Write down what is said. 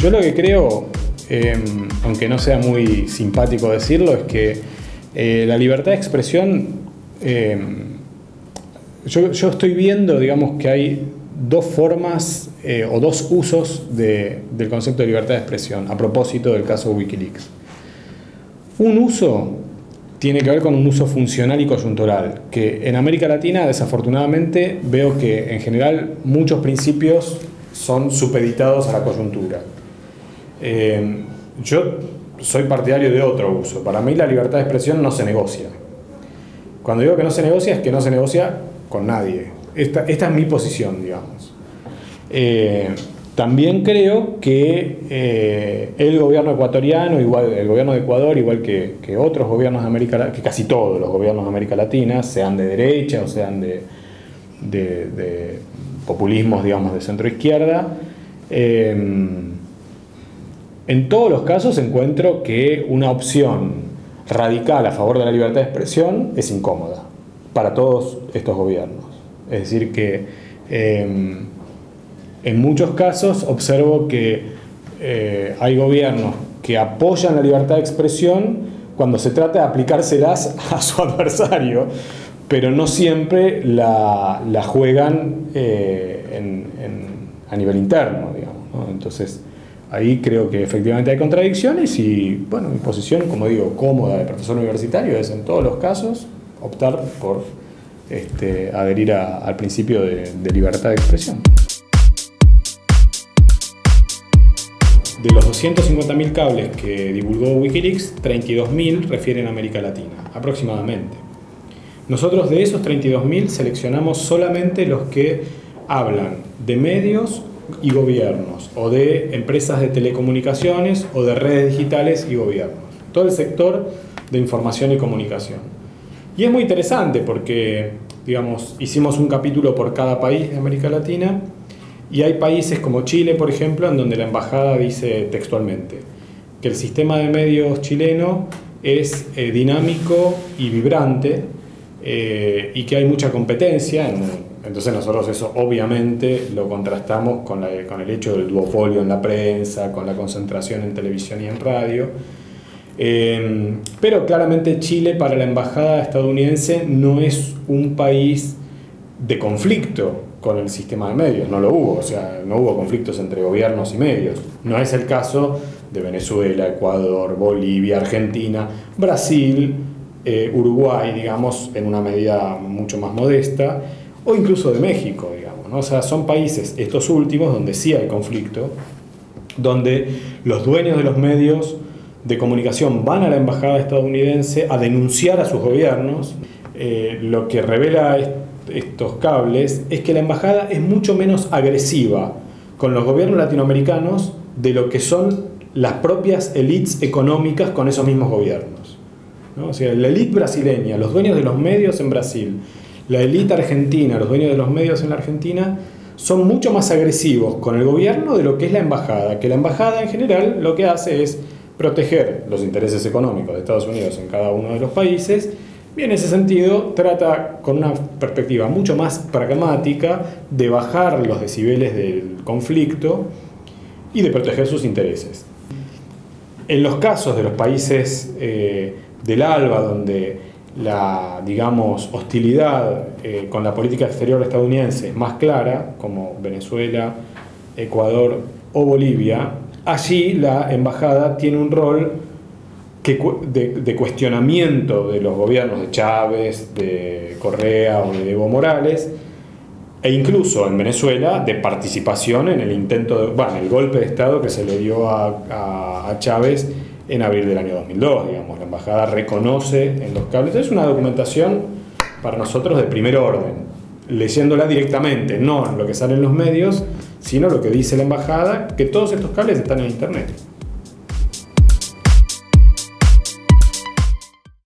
Yo lo que creo, aunque no sea muy simpático decirlo, es que la libertad de expresión, yo estoy viendo, digamos, que hay dos formas o dos usos del concepto de libertad de expresión a propósito del caso Wikileaks. Un uso tiene que ver con un uso funcional y coyuntural, que en América Latina, desafortunadamente, veo que en general muchos principios son supeditados a la coyuntura. Yo soy partidario de otro uso. Para mí la libertad de expresión no se negocia. Cuando digo que no se negocia, es que no se negocia con nadie. Esta es mi posición, digamos. También creo que el gobierno ecuatoriano, igual el gobierno de Ecuador, igual que otros gobiernos de América Latina, que casi todos los gobiernos de América Latina, sean de derecha o sean de populismos, digamos, de centro-izquierda, en todos los casos encuentro que una opción radical a favor de la libertad de expresión es incómoda para todos estos gobiernos. Es decir, que en muchos casos observo que hay gobiernos que apoyan la libertad de expresión cuando se trata de aplicárselas a su adversario, pero no siempre la juegan a nivel interno, digamos, ¿no? Entonces, ahí creo que efectivamente hay contradicciones y, bueno, mi posición, como digo, cómoda de profesor universitario es en todos los casos optar por adherir al principio de libertad de expresión. De los 250.000 cables que divulgó Wikileaks, 32.000 refieren a América Latina, aproximadamente. Nosotros de esos 32.000 seleccionamos solamente los que hablan de medios y gobiernos, o de empresas de telecomunicaciones, o de redes digitales y gobiernos. Todo el sector de información y comunicación. Y es muy interesante porque, digamos, hicimos un capítulo por cada país de América Latina, y hay países como Chile, por ejemplo, en donde la embajada dice textualmente que el sistema de medios chileno es dinámico y vibrante, y que hay mucha competencia. Entonces nosotros eso obviamente lo contrastamos con el hecho del duopolio en la prensa, con la concentración en televisión y en radio. Pero claramente Chile para la embajada estadounidense no es un país de conflicto con el sistema de medios, no lo hubo, o sea, no hubo conflictos entre gobiernos y medios. No es el caso de Venezuela, Ecuador, Bolivia, Argentina, Brasil, Uruguay, digamos, en una medida mucho más modesta, o incluso de México, digamos, ¿no? O sea, son países, estos últimos, donde sí hay conflicto, donde los dueños de los medios de comunicación van a la embajada estadounidense a denunciar a sus gobiernos. Lo que revela estos cables es que la embajada es mucho menos agresiva con los gobiernos latinoamericanos de lo que son las propias élites económicas con esos mismos gobiernos, ¿no? O sea, la élite brasileña, los dueños de los medios en Brasil, la élite argentina, los dueños de los medios en la Argentina, son mucho más agresivos con el gobierno de lo que es la embajada, que la embajada en general lo que hace es proteger los intereses económicos de Estados Unidos en cada uno de los países, y en ese sentido trata con una perspectiva mucho más pragmática de bajar los decibeles del conflicto y de proteger sus intereses. En los casos de los países del ALBA, donde la, digamos, hostilidad con la política exterior estadounidense es más clara, como Venezuela, Ecuador o Bolivia, allí la embajada tiene un rol de cuestionamiento de los gobiernos de Chávez, de Correa o de Evo Morales, e incluso en Venezuela de participación en el intento en el golpe de Estado que se le dio a Chávez en abril del año 2002, digamos. La embajada reconoce en los cables. Es una documentación para nosotros de primer orden, leyéndola directamente, no lo que sale en los medios, sino lo que dice la embajada, que todos estos cables están en internet.